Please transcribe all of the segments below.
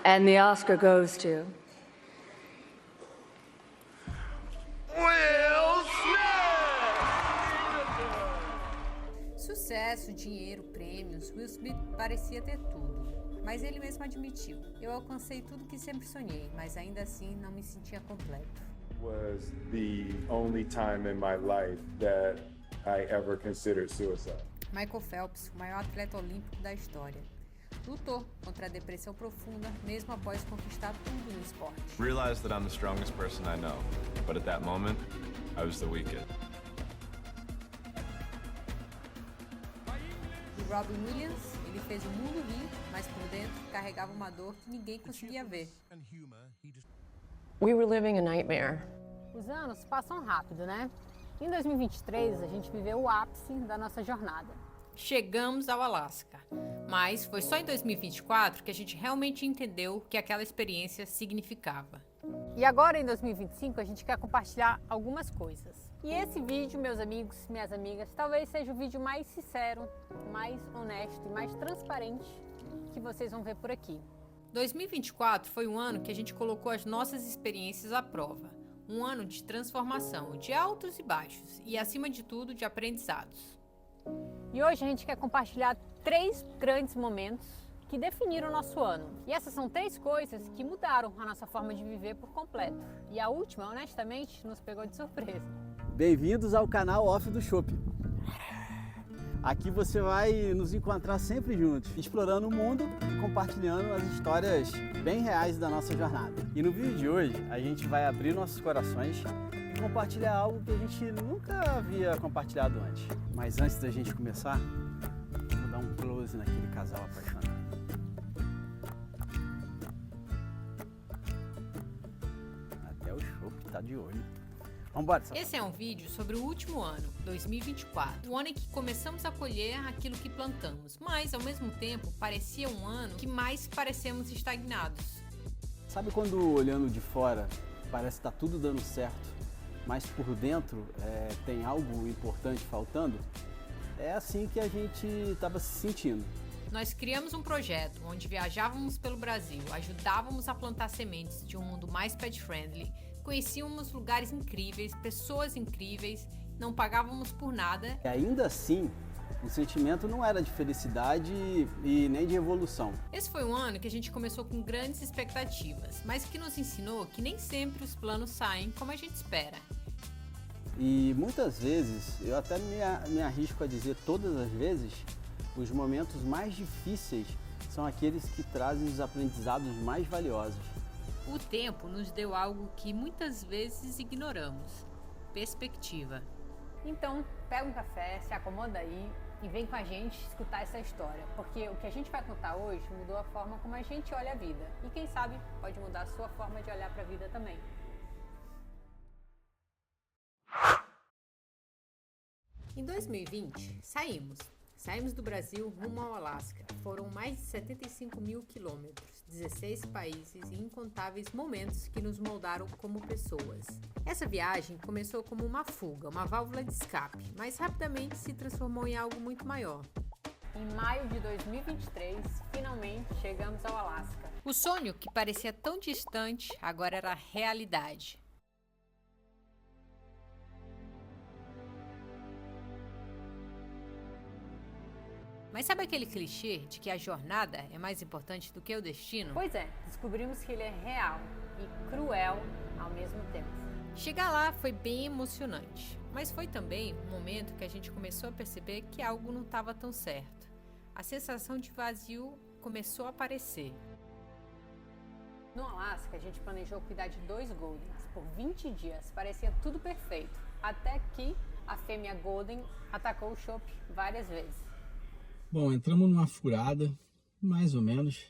And the Oscar goes to... Will Smith! Sucesso, dinheiro, prêmios, Will Smith parecia ter tudo. Mas ele mesmo admitiu: eu alcancei tudo que sempre sonhei, mas ainda assim não me sentia completo. Was the only time in my life that I ever considered suicide. Michael Phelps, o maior atleta olímpico da história, lutou contra a depressão profunda mesmo após conquistar tudo no esporte. Realized that I'm the strongest person I know, but at that moment, I was the weakest. E Robin Williams, ele fez o mundo rir, mas por dentro carregava uma dor que ninguém conseguia ver. We were living a nightmare. Os anos passam rápido, né? Em 2023, a gente viveu o ápice da nossa jornada. Chegamos ao Alasca, mas foi só em 2024 que a gente realmente entendeu o que aquela experiência significava. E agora, em 2025, a gente quer compartilhar algumas coisas. E esse vídeo, meus amigos, minhas amigas, talvez seja o vídeo mais sincero, mais honesto e mais transparente que vocês vão ver por aqui. 2024 foi um ano que a gente colocou as nossas experiências à prova. Um ano de transformação, de altos e baixos e, acima de tudo, de aprendizados. E hoje a gente quer compartilhar 3 grandes momentos que definiram o nosso ano. E essas são 3 coisas que mudaram a nossa forma de viver por completo. E a última, honestamente, nos pegou de surpresa. Bem-vindos ao canal Off do Chopp. Aqui você vai nos encontrar sempre juntos, explorando o mundo e compartilhando as histórias bem reais da nossa jornada. E no vídeo de hoje, a gente vai abrir nossos corações e compartilhar algo que a gente nunca havia compartilhado antes. Mas antes da gente começar, vou dar um close naquele casal apaixonado. Até o Chopp tá de olho. Vambora, Esse é um vídeo sobre o último ano, 2024. O ano em que começamos a colher aquilo que plantamos, mas ao mesmo tempo parecia um ano que mais parecemos estagnados. Sabe quando olhando de fora parece que tá tudo dando certo, mas por dentro tem algo importante faltando? É assim que a gente estava se sentindo. Nós criamos um projeto onde viajávamos pelo Brasil, ajudávamos a plantar sementes de um mundo mais pet-friendly, conhecíamos lugares incríveis, pessoas incríveis, não pagávamos por nada. E ainda assim, o sentimento não era de felicidade e nem de evolução. Esse foi um ano que a gente começou com grandes expectativas, mas que nos ensinou que nem sempre os planos saem como a gente espera. E muitas vezes, eu até me arrisco a dizer todas as vezes, os momentos mais difíceis são aqueles que trazem os aprendizados mais valiosos. O tempo nos deu algo que muitas vezes ignoramos: perspectiva. Então, pega um café, se acomoda aí e vem com a gente escutar essa história, porque o que a gente vai contar hoje mudou a forma como a gente olha a vida. E quem sabe pode mudar a sua forma de olhar para a vida também. Em 2020, Saímos do Brasil rumo ao Alasca. Foram mais de 75 mil quilômetros, 16 países e incontáveis momentos que nos moldaram como pessoas. Essa viagem começou como uma fuga, uma válvula de escape, mas rapidamente se transformou em algo muito maior. Em maio de 2023, finalmente chegamos ao Alasca. O sonho, que parecia tão distante, agora era realidade. Mas sabe aquele clichê de que a jornada é mais importante do que o destino? Pois é, descobrimos que ele é real e cruel ao mesmo tempo. Chegar lá foi bem emocionante, mas foi também um momento que a gente começou a perceber que algo não estava tão certo. A sensação de vazio começou a aparecer. No Alasca, a gente planejou cuidar de 2 Goldens por 20 dias. Parecia tudo perfeito, até que a fêmea Golden atacou o Chopp várias vezes. Bom, entramos numa furada, mais ou menos.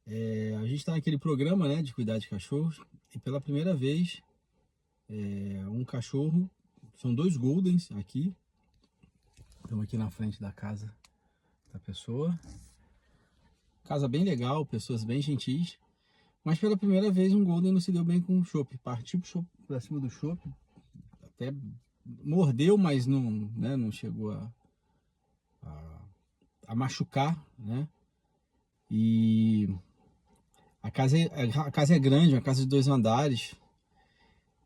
A gente está naquele programa, né, de cuidar de cachorros. E pela primeira vez, um cachorro, são 2 Goldens aqui. Estamos aqui na frente da casa da pessoa. Casa bem legal, pessoas bem gentis. Mas pela primeira vez um Golden não se deu bem com o Chopp. Partiu para cima do Chopp. Até mordeu, mas não, né, não chegou a machucar, né? E A casa é grande, uma casa de 2 andares.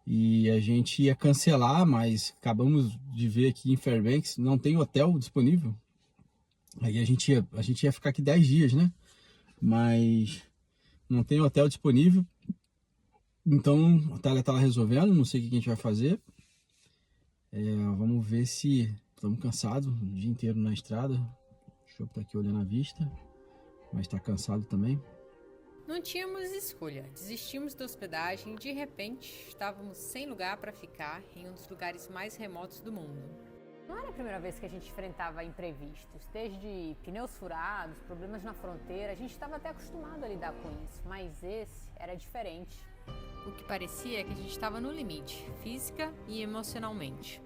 E a gente ia cancelar, mas acabamos de ver aqui em Fairbanks, não tem hotel disponível. Aí a gente ia ficar aqui 10 dias, né? Mas não tem hotel disponível. Então a Thalia tá lá resolvendo, não sei o que a gente vai fazer. Vamos ver se estamos cansados, o dia inteiro na estrada. O Chopp tá aqui olhando a vista, mas tá cansado também. Não tínhamos escolha, desistimos da hospedagem e de repente estávamos sem lugar para ficar em um dos lugares mais remotos do mundo. Não era a primeira vez que a gente enfrentava imprevistos, desde pneus furados, problemas na fronteira, a gente estava até acostumado a lidar com isso, mas esse era diferente. O que parecia é que a gente estava no limite, física e emocionalmente.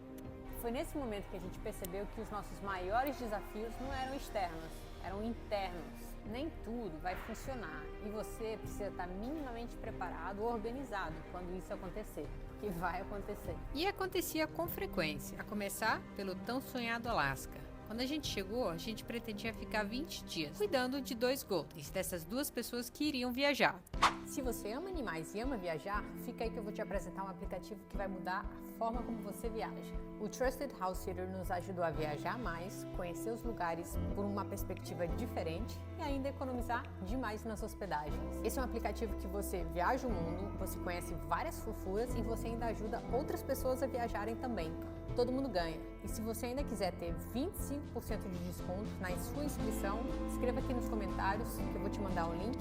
Foi nesse momento que a gente percebeu que os nossos maiores desafios não eram externos, eram internos. Nem tudo vai funcionar e você precisa estar minimamente preparado ou organizado quando isso acontecer, porque vai acontecer. E acontecia com frequência, a começar pelo tão sonhado Alasca. Quando a gente chegou, a gente pretendia ficar 20 dias, cuidando de 2 Goldens, dessas 2 pessoas que iriam viajar. Se você ama animais e ama viajar, fica aí que eu vou te apresentar um aplicativo que vai mudar a forma como você viaja. O Trusted House Sitter nos ajudou a viajar mais, conhecer os lugares por uma perspectiva diferente e ainda economizar demais nas hospedagens. Esse é um aplicativo que você viaja o mundo, você conhece várias fofuras e você ainda ajuda outras pessoas a viajarem também. Todo mundo ganha. E se você ainda quiser ter 25% de desconto na sua inscrição, escreva aqui nos comentários que eu vou te mandar um link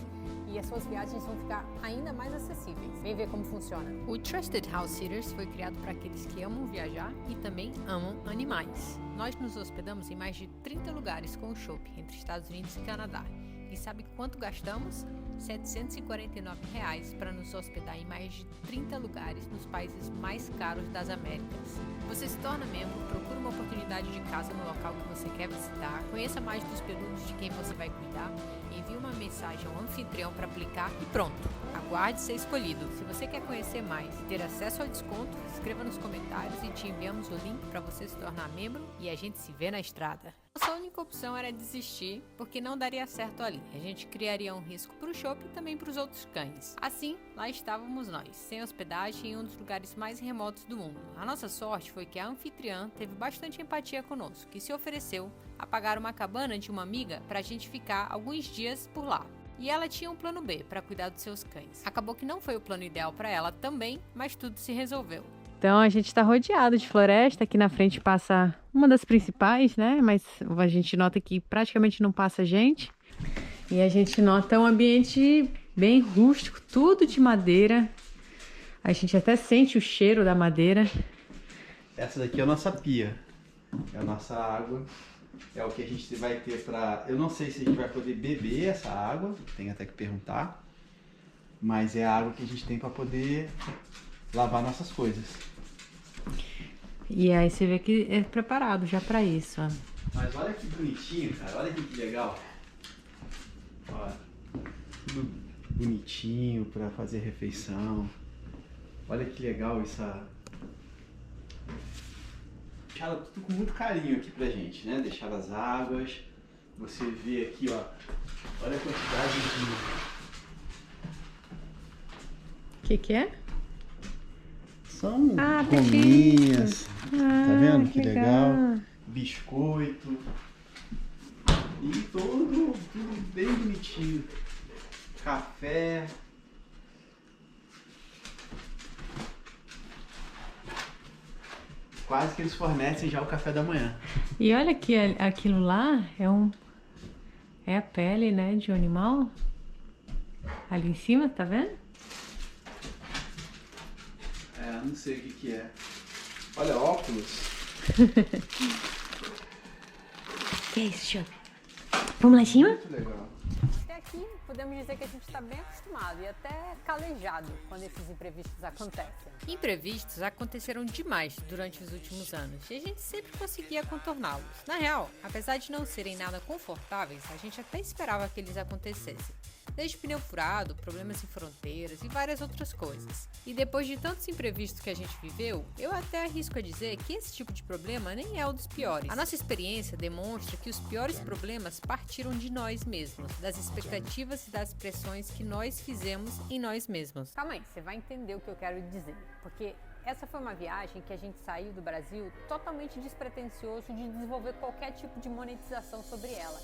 e as suas viagens vão ficar ainda mais acessíveis. Vem ver como funciona. O Trusted House Sitters foi criado para aqueles que amam viajar e também amam animais. Nós nos hospedamos em mais de 30 lugares com o Chopp, entre Estados Unidos e Canadá. E sabe quanto gastamos? R$ 749 para nos hospedar em mais de 30 lugares nos países mais caros das Américas. Você se torna membro, procura uma oportunidade de casa no local que você quer visitar, conheça mais dos peludos de quem você vai cuidar, envie uma mensagem ao anfitrião para aplicar e pronto! Aguarde ser escolhido. Se você quer conhecer mais e ter acesso ao desconto, escreva nos comentários e te enviamos o link para você se tornar membro e a gente se vê na estrada. Nossa única opção era desistir, porque não daria certo ali. A gente criaria um risco para o Chopp e também para os outros cães. Assim, lá estávamos nós, sem hospedagem em um dos lugares mais remotos do mundo. A nossa sorte foi que a anfitriã teve bastante empatia conosco e se ofereceu a pagar uma cabana de uma amiga para a gente ficar alguns dias por lá. E ela tinha um plano B para cuidar dos seus cães. Acabou que não foi o plano ideal para ela também, mas tudo se resolveu. Então a gente está rodeado de floresta, aqui na frente passa uma das principais, né? Mas a gente nota que praticamente não passa gente. E a gente nota um ambiente bem rústico, tudo de madeira. A gente até sente o cheiro da madeira. Essa daqui é a nossa pia, é a nossa água. É o que a gente vai ter para... Eu não sei se a gente vai poder beber essa água, tem até que perguntar. Mas é a água que a gente tem para poder lavar nossas coisas. E aí você vê que é preparado já para isso, ó. Mas olha que bonitinho, cara. Olha que legal. Ó, tudo bonitinho para fazer refeição. Olha que legal essa... Deixaram tudo com muito carinho aqui pra gente, né? Deixaram as águas. Você vê aqui, ó. Olha a quantidade de... O que é? São petiscos. gominhas. Tá vendo que legal. legal? Biscoito. E tudo bem bonitinho. Café. Quase que eles fornecem já o café da manhã. E olha que aquilo lá é a pele, né, de um animal. Ali em cima, tá vendo? Não sei o que é. Olha, óculos. Que é isso, Chopp? Vamos lá em cima? Muito legal. Até aqui, podemos dizer que a gente está bem acostumado e até calejado quando esses imprevistos acontecem. Imprevistos aconteceram demais durante os últimos anos e a gente sempre conseguia contorná-los. Na real, apesar de não serem nada confortáveis, a gente até esperava que eles acontecessem. Desde pneu furado, problemas em fronteiras e várias outras coisas. E depois de tantos imprevistos que a gente viveu, eu até arrisco a dizer que esse tipo de problema nem é um dos piores. A nossa experiência demonstra que os piores problemas partiram de nós mesmos, das expectativas e das pressões que nós fizemos em nós mesmos. Calma aí, você vai entender o que eu quero dizer, porque essa foi uma viagem que a gente saiu do Brasil totalmente despretensioso de desenvolver qualquer tipo de monetização sobre ela.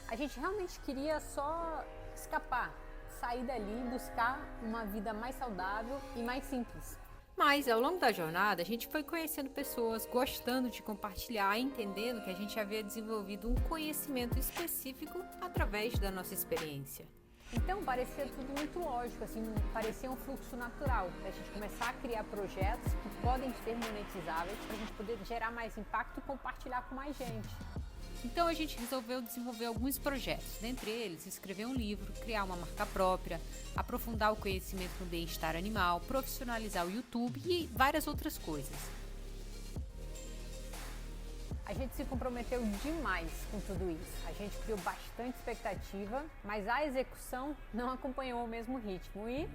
A gente realmente queria só escapar, sair dali e buscar uma vida mais saudável e mais simples. Mas ao longo da jornada a gente foi conhecendo pessoas, gostando de compartilhar, entendendo que a gente havia desenvolvido um conhecimento específico através da nossa experiência. Então parecia tudo muito lógico, assim, parecia um fluxo natural da gente começar a criar projetos que podem ser monetizáveis para a gente poder gerar mais impacto e compartilhar com mais gente. Então a gente resolveu desenvolver alguns projetos, dentre eles escrever um livro, criar uma marca própria, aprofundar o conhecimento no bem-estar animal, profissionalizar o YouTube e várias outras coisas. A gente se comprometeu demais com tudo isso. A gente criou bastante expectativa, mas a execução não acompanhou o mesmo ritmo e...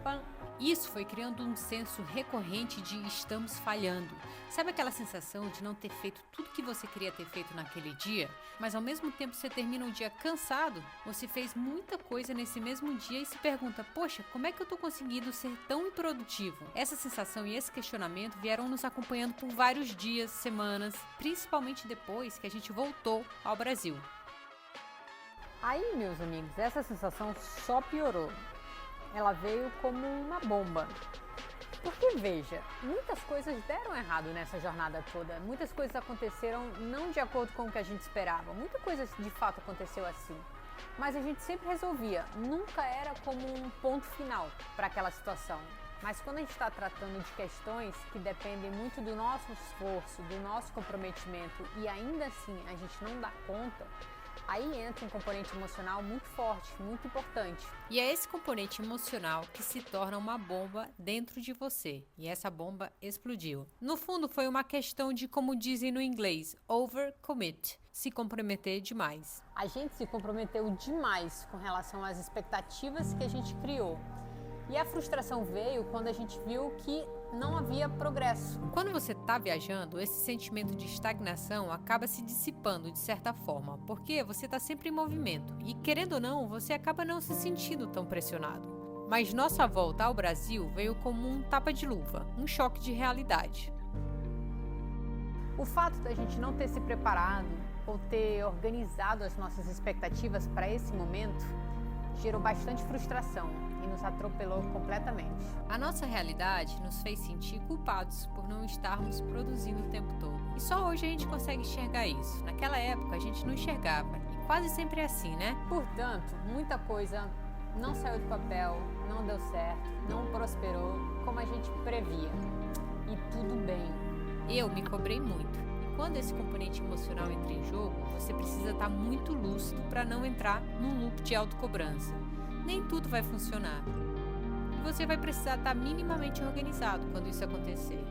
pam! Isso foi criando um senso recorrente de estamos falhando. Sabe aquela sensação de não ter feito tudo que você queria ter feito naquele dia, mas ao mesmo tempo você termina um dia cansado? Você fez muita coisa nesse mesmo dia e se pergunta, poxa, como é que eu tô conseguindo ser tão improdutivo? Essa sensação e esse questionamento vieram nos acompanhando por vários dias, semanas, principalmente depois que a gente voltou ao Brasil. Aí, meus amigos, essa sensação só piorou. Ela veio como uma bomba. Porque, veja, muitas coisas deram errado nessa jornada toda. Muitas coisas aconteceram não de acordo com o que a gente esperava. Muita coisa de fato aconteceu assim. Mas a gente sempre resolvia. Nunca era como um ponto final para aquela situação. Mas quando a gente está tratando de questões que dependem muito do nosso esforço, do nosso comprometimento e ainda assim a gente não dá conta, aí entra um componente emocional muito forte, muito importante. E é esse componente emocional que se torna uma bomba dentro de você. E essa bomba explodiu. No fundo, foi uma questão de, como dizem no inglês, overcommit, se comprometer demais. A gente se comprometeu demais com relação às expectativas que a gente criou. E a frustração veio quando a gente viu que não havia progresso. Quando você está viajando, esse sentimento de estagnação acaba se dissipando de certa forma, porque você está sempre em movimento e, querendo ou não, você acaba não se sentindo tão pressionado. Mas nossa volta ao Brasil veio como um tapa de luva, um choque de realidade. O fato da gente não ter se preparado ou ter organizado as nossas expectativas para esse momento gerou bastante frustração e nos atropelou completamente. A nossa realidade nos fez sentir culpados por não estarmos produzindo o tempo todo. E só hoje a gente consegue enxergar isso. Naquela época a gente não enxergava. E quase sempre é assim, né? Portanto, muita coisa não saiu do papel, não deu certo, não prosperou como a gente previa. E tudo bem. Eu me cobrei muito. Quando esse componente emocional entra em jogo, você precisa estar muito lúcido para não entrar num loop de autocobrança. Nem tudo vai funcionar. E você vai precisar estar minimamente organizado quando isso acontecer.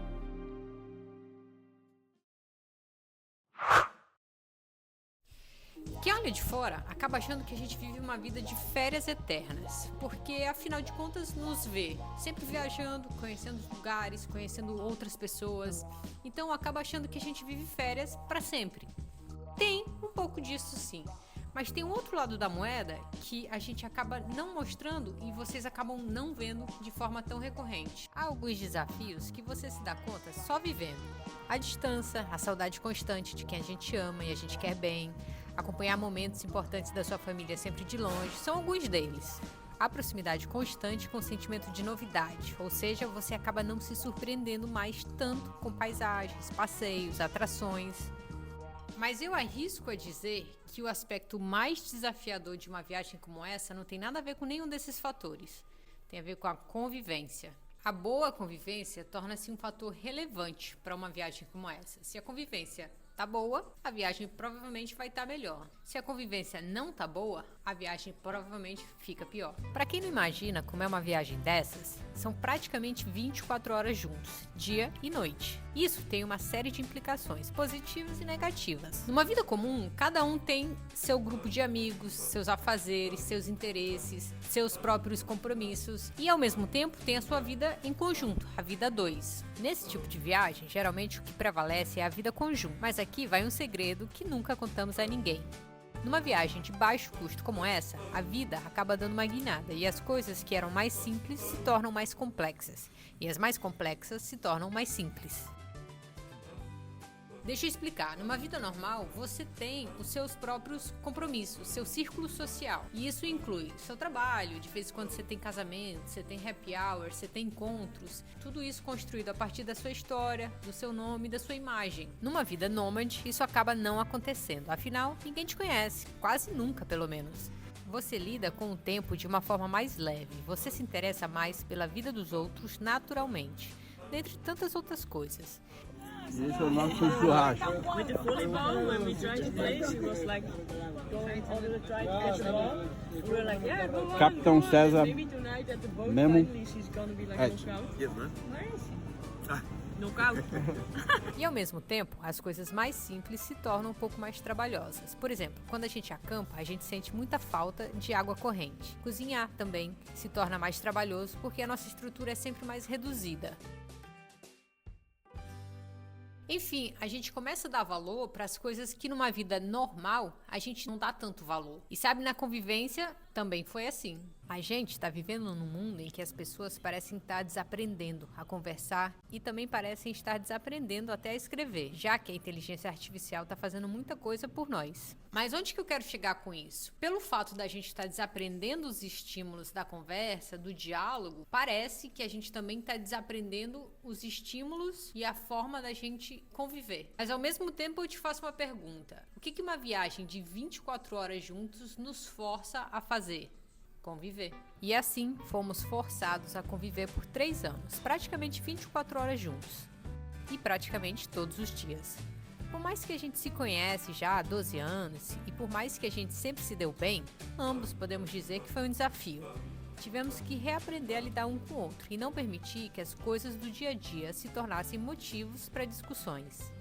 Quem olha de fora acaba achando que a gente vive uma vida de férias eternas, porque afinal de contas nos vê sempre viajando, conhecendo lugares, conhecendo outras pessoas, então acaba achando que a gente vive férias para sempre. Tem um pouco disso sim, mas tem um outro lado da moeda que a gente acaba não mostrando e vocês acabam não vendo de forma tão recorrente. Há alguns desafios que você se dá conta só vivendo. A distância, a saudade constante de quem a gente ama e a gente quer bem, acompanhar momentos importantes da sua família sempre de longe, são alguns deles. A proximidade constante com o sentimento de novidade, ou seja, você acaba não se surpreendendo mais tanto com paisagens, passeios, atrações. Mas eu arrisco a dizer que o aspecto mais desafiador de uma viagem como essa não tem nada a ver com nenhum desses fatores. Tem a ver com a convivência. A boa convivência torna-se um fator relevante para uma viagem como essa. Se a convivência tá boa, a viagem provavelmente vai estar melhor. Se a convivência não tá boa, a viagem provavelmente fica pior. Para quem não imagina como é uma viagem dessas, são praticamente 24 horas juntos, dia e noite. Isso tem uma série de implicações positivas e negativas. Numa vida comum, cada um tem seu grupo de amigos, seus afazeres, seus interesses, seus próprios compromissos e ao mesmo tempo tem a sua vida em conjunto, a vida a dois. Nesse tipo de viagem, geralmente o que prevalece é a vida conjunta, mas aqui vai um segredo que nunca contamos a ninguém. Numa viagem de baixo custo como essa, a vida acaba dando uma guinada e as coisas que eram mais simples se tornam mais complexas, e as mais complexas se tornam mais simples. Deixa eu explicar, numa vida normal você tem os seus próprios compromissos, seu círculo social. E isso inclui seu trabalho, de vez em quando você tem casamento, você tem happy hour, você tem encontros. Tudo isso construído a partir da sua história, do seu nome, da sua imagem. Numa vida nômade, isso acaba não acontecendo. Afinal, ninguém te conhece, quase nunca pelo menos. Você lida com o tempo de uma forma mais leve, você se interessa mais pela vida dos outros naturalmente, dentre tantas outras coisas. Esse é o nosso churrasco. With the volleyball, when we tried to play, she was like going over the try to catch the ball. We were like, yeah, go on. Capitão go on. César Maybe tonight at the boat Memo. finally she's gonna be like É. knockout. Yes, man. Where is she? Knockout. E ao mesmo tempo, as coisas mais simples se tornam um pouco mais trabalhosas. Por exemplo, quando a gente acampa, a gente sente muita falta de água corrente. Cozinhar também se torna mais trabalhoso porque a nossa estrutura é sempre mais reduzida. Enfim, a gente começa a dar valor para as coisas que numa vida normal a gente não dá tanto valor. E sabe, na convivência também foi assim. A gente está vivendo num mundo em que as pessoas parecem estar desaprendendo a conversar e também parecem estar desaprendendo até a escrever, já que a inteligência artificial está fazendo muita coisa por nós. Mas onde que eu quero chegar com isso? Pelo fato da gente estar desaprendendo os estímulos da conversa, do diálogo, parece que a gente também está desaprendendo os estímulos e a forma da gente conviver. Mas ao mesmo tempo eu te faço uma pergunta. O que uma viagem de 24 horas juntos nos força a fazer? Conviver. E assim, fomos forçados a conviver por 3 anos, praticamente 24 horas juntos. E praticamente todos os dias. Por mais que a gente se conhece já há 12 anos, e por mais que a gente sempre se deu bem, ambos podemos dizer que foi um desafio. Tivemos que reaprender a lidar um com o outro e não permitir que as coisas do dia a dia se tornassem motivos para discussões.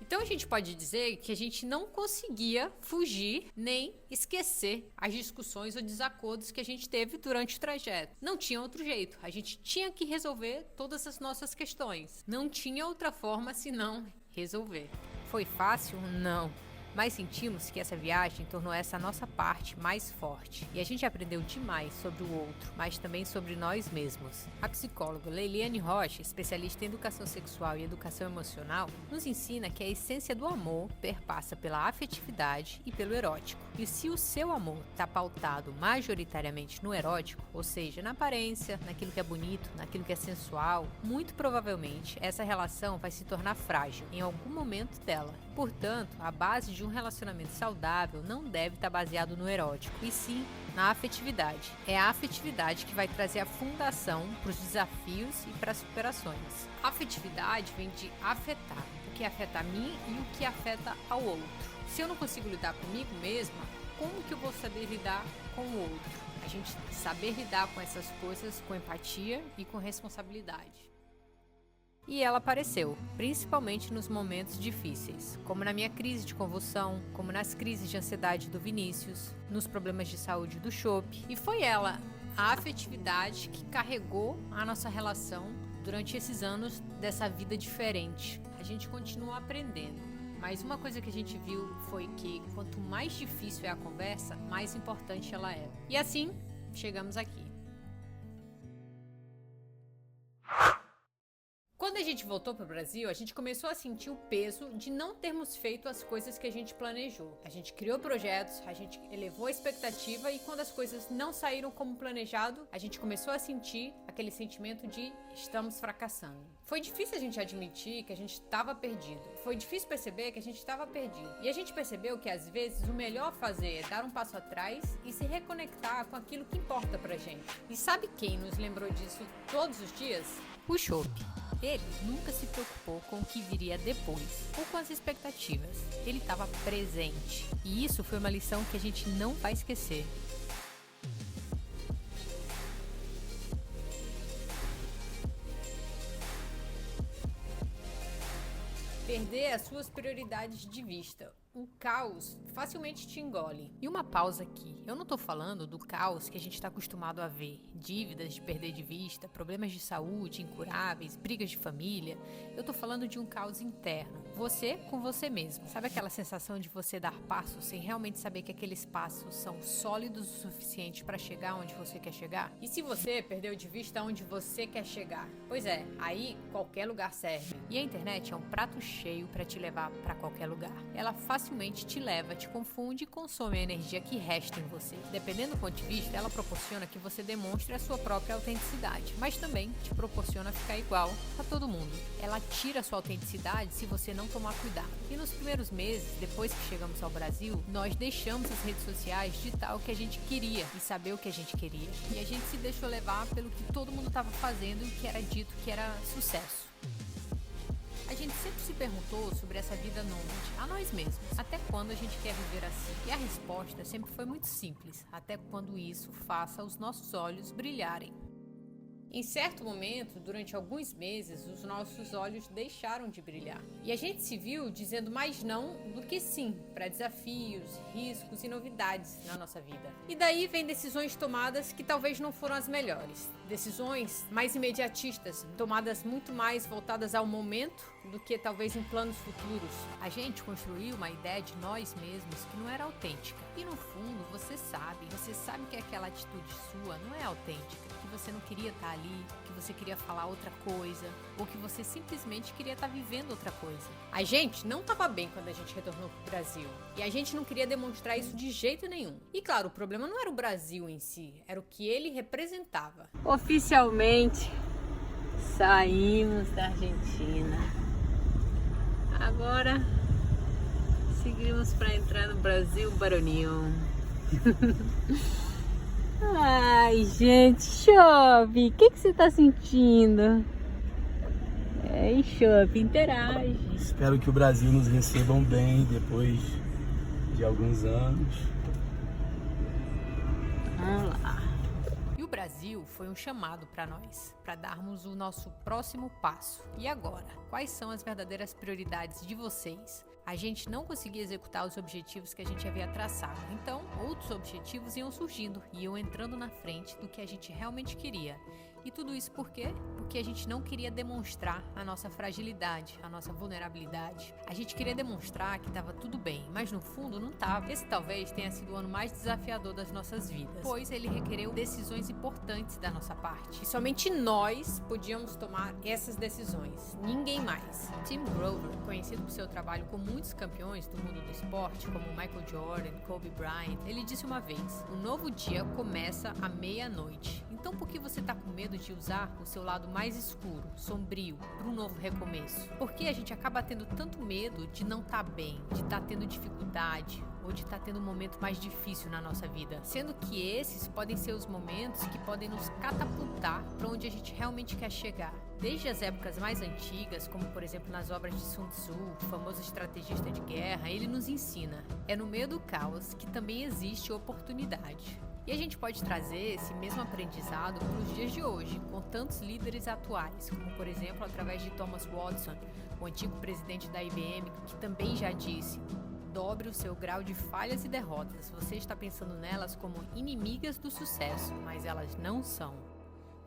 Então a gente pode dizer que a gente não conseguia fugir nem esquecer as discussões ou desacordos que a gente teve durante o trajeto. Não tinha outro jeito, a gente tinha que resolver todas as nossas questões. Não tinha outra forma senão resolver. Foi fácil? Não. Mas sentimos que essa viagem tornou essa nossa parte mais forte. E a gente aprendeu demais sobre o outro, mas também sobre nós mesmos. A psicóloga Leiliane Rocha, especialista em educação sexual e educação emocional, nos ensina que a essência do amor perpassa pela afetividade e pelo erótico. E se o seu amor está pautado majoritariamente no erótico, ou seja, na aparência, naquilo que é bonito, naquilo que é sensual, muito provavelmente essa relação vai se tornar frágil em algum momento dela. Portanto, a base de um relacionamento saudável não deve estar baseado no erótico, e sim na afetividade. É a afetividade que vai trazer a fundação para os desafios e para as superações. A afetividade vem de afetar, o que afeta a mim e o que afeta ao outro. Se eu não consigo lidar comigo mesma, como que eu vou saber lidar com o outro? A gente saber lidar com essas coisas com empatia e com responsabilidade. E ela apareceu, principalmente nos momentos difíceis, como na minha crise de convulsão, como nas crises de ansiedade do Vinícius, nos problemas de saúde do Chopp. E foi ela, a afetividade, que carregou a nossa relação durante esses anos dessa vida diferente. A gente continua aprendendo, mas uma coisa que a gente viu foi que quanto mais difícil é a conversa, mais importante ela é. E assim, chegamos aqui. Quando a gente voltou para o Brasil, a gente começou a sentir o peso de não termos feito as coisas que a gente planejou. A gente criou projetos, a gente elevou a expectativa e quando as coisas não saíram como planejado, a gente começou a sentir aquele sentimento de estamos fracassando. Foi difícil a gente admitir que a gente estava perdido. Foi difícil perceber que a gente estava perdido. E a gente percebeu que às vezes o melhor a fazer é dar um passo atrás e se reconectar com aquilo que importa pra gente. E sabe quem nos lembrou disso todos os dias? O Chopp. Ele nunca se preocupou com o que viria depois ou com as expectativas. Ele estava presente. E isso foi uma lição que a gente não vai esquecer. perder as suas prioridades de vista. O caos facilmente te engole. E uma pausa aqui. Eu não tô falando do caos que a gente está acostumado a ver. Dívidas de perder de vista, problemas de saúde incuráveis, brigas de família. Eu tô falando de um caos interno. Você com você mesmo. Sabe aquela sensação de você dar passos sem realmente saber que aqueles passos são sólidos o suficiente para chegar onde você quer chegar? E se você perdeu de vista onde você quer chegar? Pois é, aí qualquer lugar serve. E a internet é um prato cheio para te levar para qualquer lugar. Ela facilmente te leva, te confunde e consome a energia que resta em você. Dependendo do ponto de vista, ela proporciona que você demonstre a sua própria autenticidade, mas também te proporciona ficar igual a todo mundo. Ela tira a sua autenticidade se você não tomar cuidado. E nos primeiros meses, depois que chegamos ao Brasil, nós deixamos as redes sociais ditar o que a gente queria e saber o que a gente queria. E a gente se deixou levar pelo que todo mundo estava fazendo e que era dito que era sucesso. A gente sempre se perguntou sobre essa vida nômade, a nós mesmos. Até quando a gente quer viver assim? E a resposta sempre foi muito simples. Até quando isso faça os nossos olhos brilharem. Em certo momento, durante alguns meses, os nossos olhos deixaram de brilhar. E a gente se viu dizendo mais não do que sim para desafios, riscos e novidades na nossa vida. E daí vem decisões tomadas que talvez não foram as melhores. Decisões mais imediatistas, tomadas muito mais voltadas ao momento do que talvez em planos futuros. A gente construiu uma ideia de nós mesmos que não era autêntica. E no fundo, você sabe que aquela atitude sua não é autêntica. Que você não queria estar ali, que você queria falar outra coisa, ou que você simplesmente queria estar vivendo outra coisa. A gente não estava bem quando a gente retornou pro Brasil, e a gente não queria demonstrar isso de jeito nenhum. E claro, o problema não era o Brasil em si, era o que ele representava. Oficialmente saímos da Argentina. Agora seguimos para entrar no Brasil Baronil. Ai, gente, chove. O que você tá sentindo? Ei, chove, interage. Espero que o Brasil nos recebam bem depois de alguns anos. Vamos lá. E o Brasil foi um chamado para nós, para darmos o nosso próximo passo. E agora? Quais são as verdadeiras prioridades de vocês? A gente não conseguia executar os objetivos que a gente havia traçado. Então, outros objetivos iam surgindo e iam entrando na frente do que a gente realmente queria. E tudo isso por quê? Porque a gente não queria demonstrar a nossa fragilidade, a nossa vulnerabilidade. A gente queria demonstrar que estava tudo bem, mas no fundo não estava. Esse talvez tenha sido o ano mais desafiador das nossas vidas, pois ele requereu decisões importantes da nossa parte. E somente nós podíamos tomar essas decisões, ninguém mais. Tim Grover, conhecido por seu trabalho com muitos campeões do mundo do esporte, como Michael Jordan, Kobe Bryant, ele disse uma vez: "Um novo dia começa à meia-noite." Então por que você está com medo de usar o seu lado mais escuro, sombrio, para um novo recomeço? Por que a gente acaba tendo tanto medo de não estar bem, de estar tendo dificuldade, ou de estar tendo um momento mais difícil na nossa vida? Sendo que esses podem ser os momentos que podem nos catapultar para onde a gente realmente quer chegar. Desde as épocas mais antigas, como por exemplo nas obras de Sun Tzu, o famoso estrategista de guerra, ele nos ensina: é no meio do caos que também existe oportunidade. E a gente pode trazer esse mesmo aprendizado para os dias de hoje, com tantos líderes atuais, como por exemplo através de Thomas Watson, o antigo presidente da IBM, que também já disse: dobre o seu grau de falhas e derrotas. Você está pensando nelas como inimigas do sucesso, mas elas não são.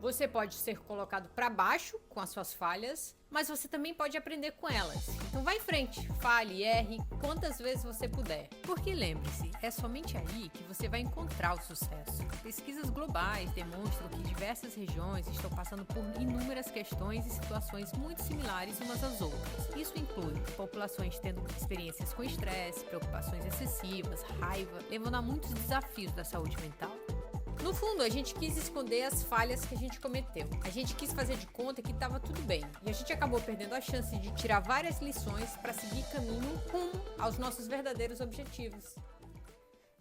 Você pode ser colocado para baixo com as suas falhas, mas você também pode aprender com elas. Então vá em frente, fale, erre quantas vezes você puder. Porque lembre-se, é somente aí que você vai encontrar o sucesso. Pesquisas globais demonstram que diversas regiões estão passando por inúmeras questões e situações muito similares umas às outras. Isso inclui populações tendo experiências com estresse, preocupações excessivas, raiva, levando a muitos desafios da saúde mental. No fundo, a gente quis esconder as falhas que a gente cometeu. A gente quis fazer de conta que estava tudo bem. E a gente acabou perdendo a chance de tirar várias lições para seguir caminho rumo aos nossos verdadeiros objetivos.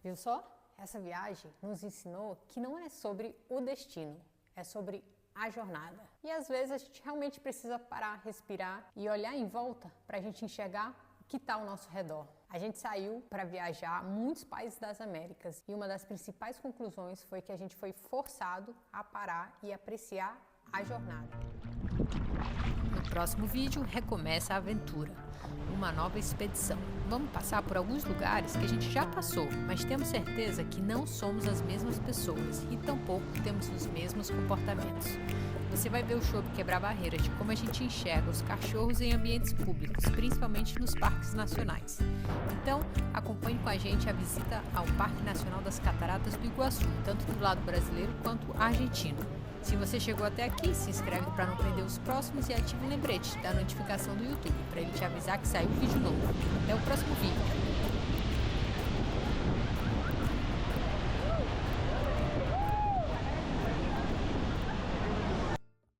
Viu só? Essa viagem nos ensinou que não é sobre o destino, é sobre a jornada. E às vezes a gente realmente precisa parar, respirar e olhar em volta para a gente enxergar o que está ao nosso redor. A gente saiu para viajar a muitos países das Américas e uma das principais conclusões foi que a gente foi forçado a parar e apreciar a jornada. No próximo vídeo, recomeça a aventura. Uma nova expedição. Vamos passar por alguns lugares que a gente já passou, mas temos certeza que não somos as mesmas pessoas e tampouco temos os mesmos comportamentos. Você vai ver o Chope quebrar barreiras de como a gente enxerga os cachorros em ambientes públicos, principalmente nos parques nacionais. Então, acompanhe com a gente a visita ao Parque Nacional das Cataratas do Iguaçu, tanto do lado brasileiro quanto argentino. Se você chegou até aqui, se inscreve para não perder os próximos e ative o lembrete da notificação do YouTube, para ele te avisar que saiu vídeo novo. Até o próximo.